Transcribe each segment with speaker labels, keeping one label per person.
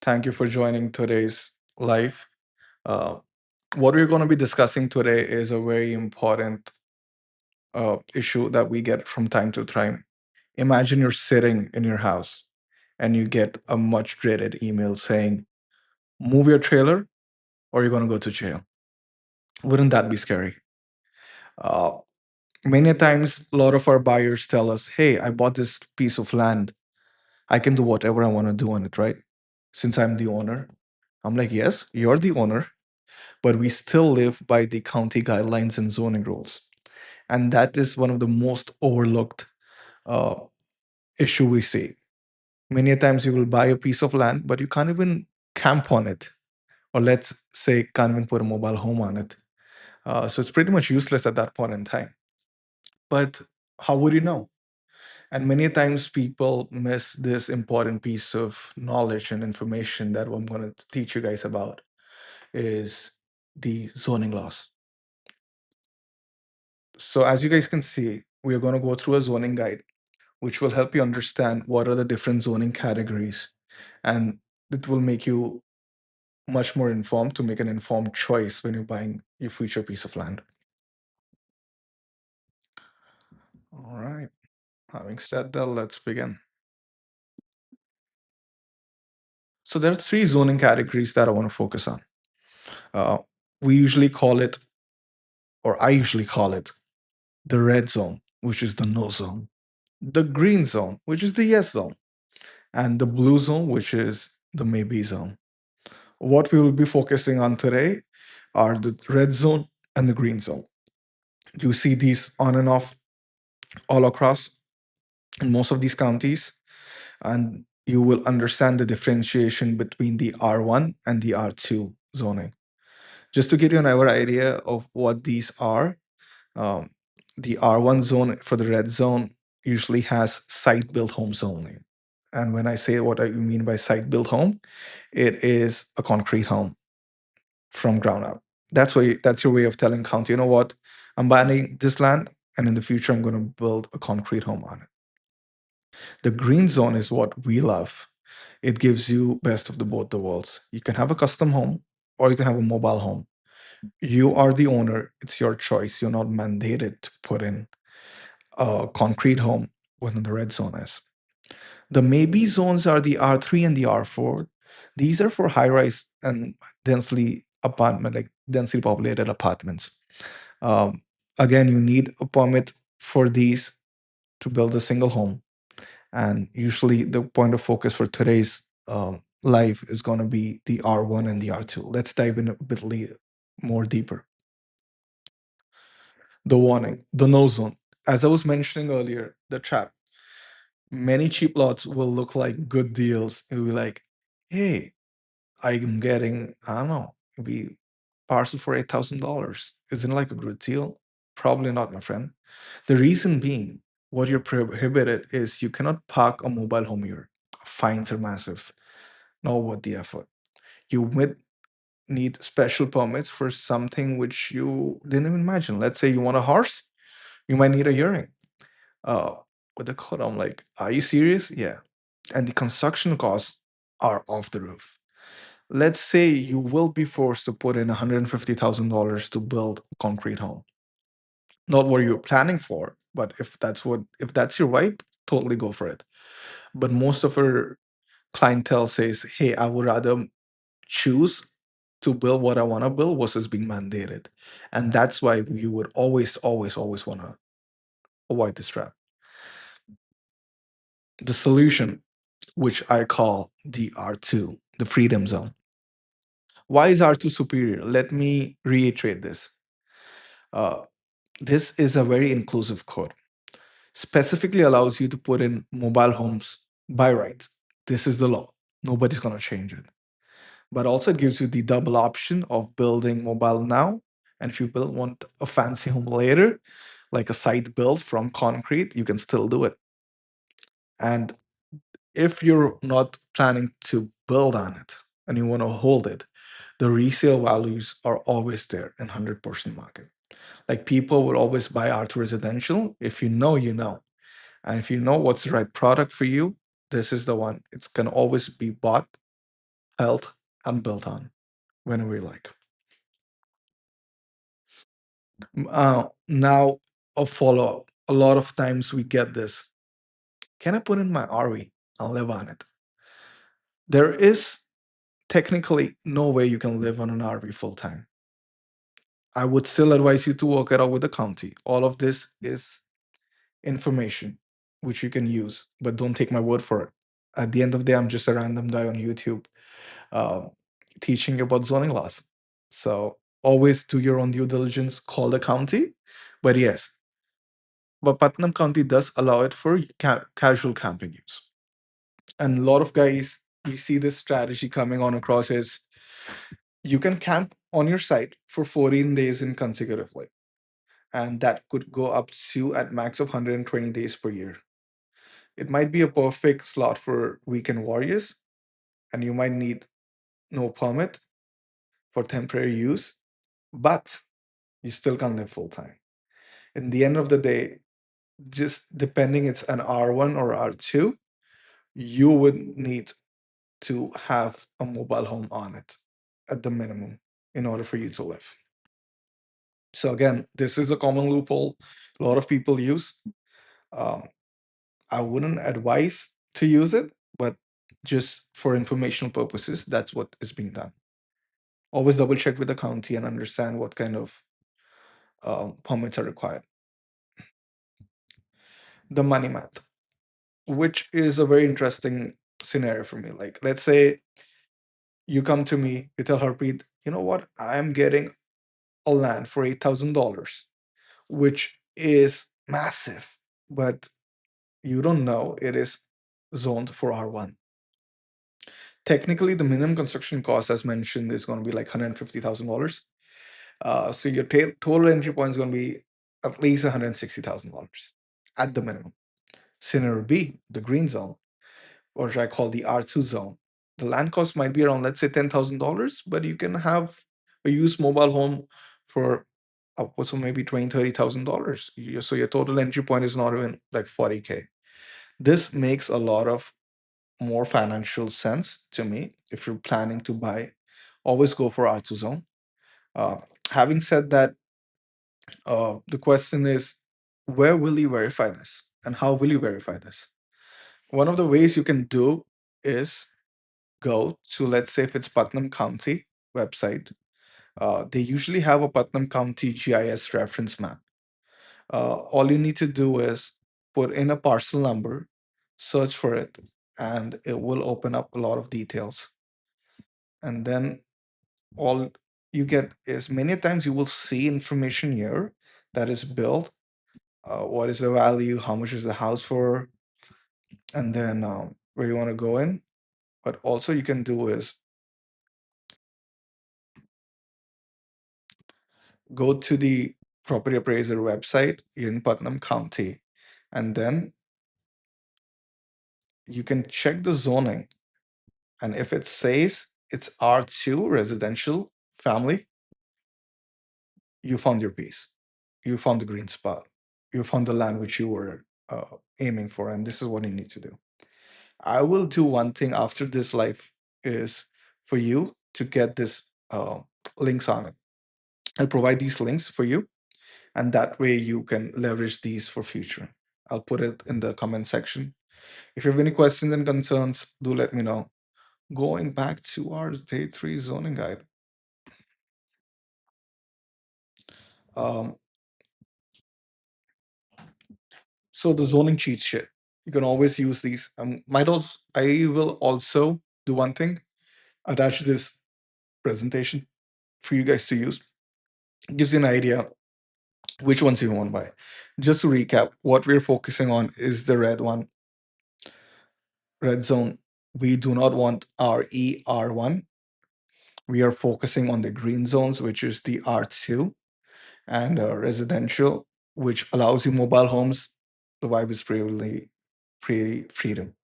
Speaker 1: Thank you for joining today's live. Uh, what we're going to be discussing today is a very important issue that we get from time to time. Imagine you're sitting in your house and you get a much dreaded email saying, move your trailer or you're going to go to jail. Wouldn't that be scary? Uh, Many times, a lot of our buyers tell us, hey, I bought this piece of land. I can do whatever I want to do on it, right? Since I'm the owner. I'm like, yes, you're the owner, but we still live by the county guidelines and zoning rules. And that is one of the most overlooked uh, issue we see. Many a times you will buy a piece of land, but you can't even camp on it, or let's say can't even put a mobile home on it. So it's pretty much useless at that point in time. But how would you know? And many times people miss this important piece of knowledge and information that I'm going to teach you guys about is the zoning laws. So as you guys can see, we are going to go through a zoning guide, which will help you understand what are the different zoning categories. And it will make you much more informed to make an informed choice when you're buying your future piece of land. All right. Having said that, let's begin. So there are three zoning categories that I want to focus on. Uh, we usually call it, or I usually call it, the red zone, which is the no zone, the green zone, which is the yes zone, and the blue zone, which is the maybe zone. What we will be focusing on today are the red zone and the green zone. You see these on and off all across in most of these counties, and you will understand the differentiation between the R1 and the R2 zoning. Just to give you an idea of what these are, um, the R1 zone for the red zone usually has site built homes only. And when I say what I mean by site built home, it is a concrete home from ground up. That's your way of telling county, you know what, I'm buying this land and in the future I'm going to build a concrete home on it. The green zone is what we love. It gives you best of the both the worlds. You can have a custom home or you can have a mobile home. You are the owner, it's your choice. You're not mandated to put in a concrete home when the red zone is. The maybe zones are the R3 and the R4. These are for high rise and densely populated apartments. Um, Again, you need a permit for these to build a single home. And usually, the point of focus for today's life is going to be the R1 and the R2. Let's dive in a bit more deeper. The warning, the no zone. As I was mentioning earlier, the trap. Many cheap lots will look like good deals. It'll be like, hey, I'm getting, I don't know, maybe parcel for $8,000. Isn't it like a good deal? Probably not, my friend. The reason being, what you're prohibited is you cannot park a mobile home here. Fines are massive. Not worth the effort. You might need special permits for something which you didn't even imagine. Let's say you want a horse, you might need a hearing. Uh, with the code, I'm like, are you serious? Yeah. And the construction costs are off the roof. Let's say you will be forced to put in $150,000 to build a concrete home. Not what you're planning for, but if that's your vibe, totally go for it. But most of our clientele says, hey, I would rather choose to build what I want to build versus being mandated. And that's why you would always, always, always want to avoid this trap. The solution, which I call the R2, the freedom zone. Why is R2 superior? Let me reiterate this. Uh, this is a very inclusive code. Specifically allows you to put in mobile homes by right. This is the law. Nobody's going to change it. But also it gives you the double option of building mobile now. And if you want a fancy home later, like a site built from concrete, you can still do it. And if you're not planning to build on it and you want to hold it, the resale values are always there in 100% market. Like people will always buy art residential. If you know, you know. And if you know what's the right product for you, this is the one. It's going to always be bought health, and built on whenever we like. Now, a follow up. A lot of times we get this: can I put in my RV? I'll live on it. There is technically no way you can live on an RV full time. I would still advise you to work it out with the county. All of this is information which you can use, but don't take my word for it. At the end of the day, I'm just a random guy on YouTube uh, teaching you about zoning laws. So always do your own due diligence, call the county. But yes, but Putnam County does allow it for casual camping use. And a lot of guys, we see this strategy coming on across is you can camp on your site for 14 days in consecutively. And that could go up to at max of 120 days per year. It might be a perfect slot for weekend warriors, and you might need no permit for temporary use, but you still can live full time. In the end of the day, just depending it's an R1 or R2, you would need to have a mobile home on it at the minimum in order for you to live. So again, this is a common loophole a lot of people use. Um, I wouldn't advise to use it, but just for informational purposes, that's what is being done. Always double check with the county and understand what kind of permits are required. The money math, which is a very interesting scenario for me. Like, let's say you come to me, you tell Harpreet, you know what, I'm getting a land for $8,000, which is massive, but you don't know it is zoned for R1. Technically, the minimum construction cost, as mentioned, is going to be like $150,000. So your total entry point is going to be at least $160,000 at the minimum. Scenario B, the green zone, or which I call the R2 zone. The land cost might be around, let's say, $10,000, but you can have a used mobile home for upwards of maybe $20,000, $30,000. So your total entry point is not even like 40K. This makes a lot of more financial sense to me. If you're planning to buy, always go for R2 zone. Uh, Having said that, the question is, where will you verify this and how will you verify this? One of the ways you can do is go to, let's say, if it's Putnam County website, they usually have a Putnam County GIS reference map. All you need to do is put in a parcel number, search for it, and it will open up a lot of details. And then all you get is many times you will see information here that is built. What is the value? How much is the house for? And then where you want to go in. But also you can do is go to the property appraiser website in Putnam County, and then you can check the zoning. And if it says it's R2 residential family, you found your piece. You found the green spot. You found the land which you were aiming for. And this is what you need to do. I will do one thing after this live is for you to get this links on it. I'll provide these links for you, and that way you can leverage these for future. I'll put it in the comment section. If you have any questions and concerns, do let me know. Going back to our day 3 zoning guide. Um, so the zoning cheat sheet, you can always use these. I will also do one thing, attach this presentation for you guys to use. It gives you an idea which ones you want to buy. Just to recap, what we're focusing on is the red one, red zone. We do not want RE R1. We are focusing on the green zones, which is the R2, and residential, which allows you mobile homes. The vibe is pretty freedom.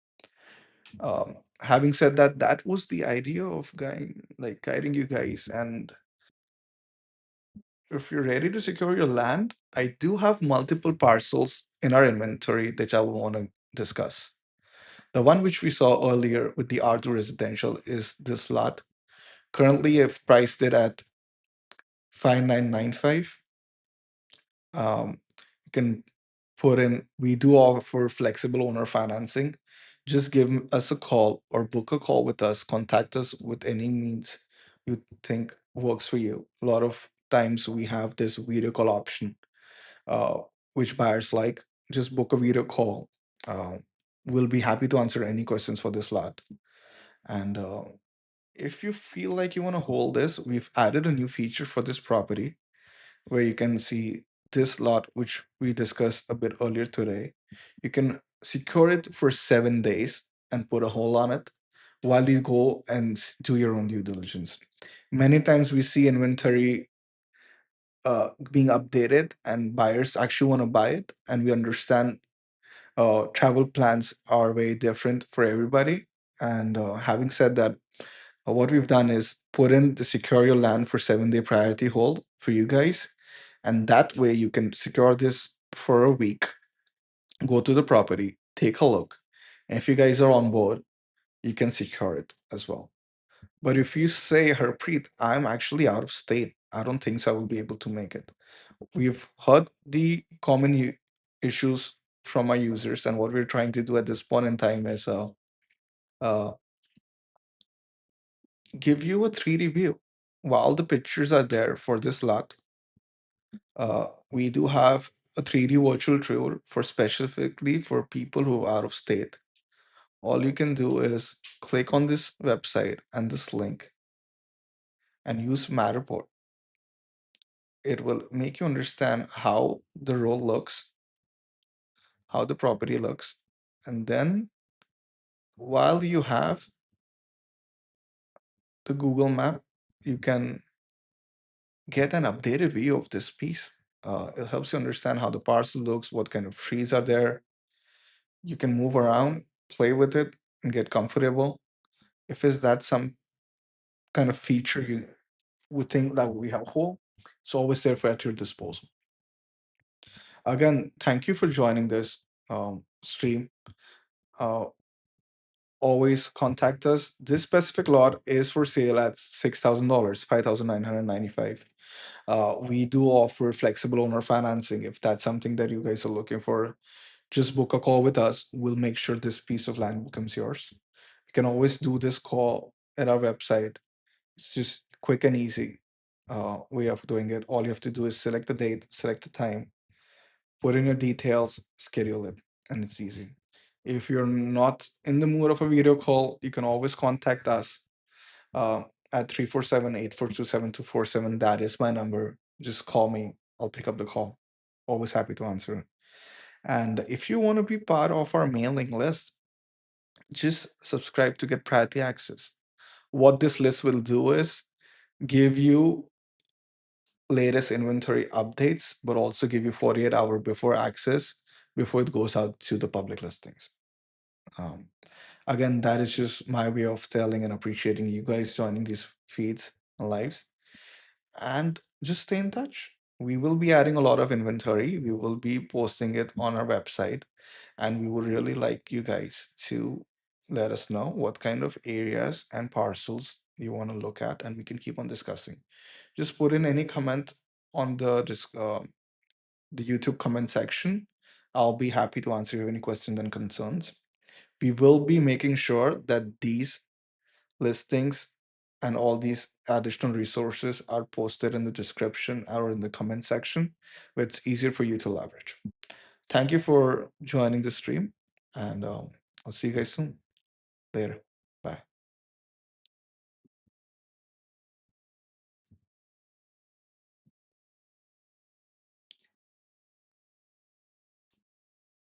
Speaker 1: Having said that, that was the idea of guiding you guys. And if you're ready to secure your land, I do have multiple parcels in our inventory that I want to discuss. The one which we saw earlier with the R2 residential is this lot. Currently, I've priced it at 5995. You can put in, we do offer flexible owner financing. Just give us a call or book a call with us. Contact us with any means you think works for you. A lot of times we have this video call option, uh, which buyers like. Just book a video call. Uh, we'll be happy to answer any questions for this lot. And if you feel like you want to hold this, we've added a new feature for this property where you can see this lot, which we discussed a bit earlier today. You can secure it for 7 days and put a hold on it while you go and do your own due diligence. Many times we see inventory being updated and buyers actually want to buy it, and we understand travel plans are very different for everybody. And having said that, what we've done is put in the secure your land for 7 day priority hold for you guys. And that way you can secure this for a week, go to the property, take a look. And if you guys are on board, you can secure it as well. But if you say, Harpreet, I'm actually out of state, I don't think so I will be able to make it. We've heard the common issues from our users, and what we're trying to do at this point in time is uh, give you a 3D view. While the pictures are there for this lot, we do have a 3D virtual tour for specifically for people who are out of state. All you can do is click on this website and this link and use Matterport. It will make you understand how the role looks, how the property looks, and then while you have the Google map, you can get an updated view of this piece. It helps you understand how the parcel looks, what kind of trees are there. You can move around, play with it, and get comfortable. If is that some kind of feature you would think that would be helpful, it's always there for at your disposal. Again, thank you for joining this stream. Uh, Always contact us. This specific lot is for sale at $6,000, 5,995. We do offer flexible owner financing. If that's something that you guys are looking for, just book a call with us. We'll make sure this piece of land becomes yours. You can always do this call at our website. It's just quick and easy way of doing it. All you have to do is select the date, select the time, put in your details, schedule it, and it's easy. If you're not in the mood of a video call, you can always contact us uh, at 347-842-7247. That is my number. Just call me. I'll pick up the call. Always happy to answer. And if you want to be part of our mailing list, just subscribe to get priority access. What this list will do is give you latest inventory updates, but also give you 48-hour before access before it goes out to the public listings. Um, Again, that is just my way of telling and appreciating you guys joining these feeds and lives. And just stay in touch. We will be adding a lot of inventory. We will be posting it on our website. And we would really like you guys to let us know what kind of areas and parcels you want to look at, and we can keep on discussing. Just put in any comment on the YouTube comment section. I'll be happy to answer you any questions and concerns. We will be making sure that these listings and all these additional resources are posted in the description or in the comment section, where it's easier for you to leverage. Thank you for joining the stream, and I'll see you guys soon. Later.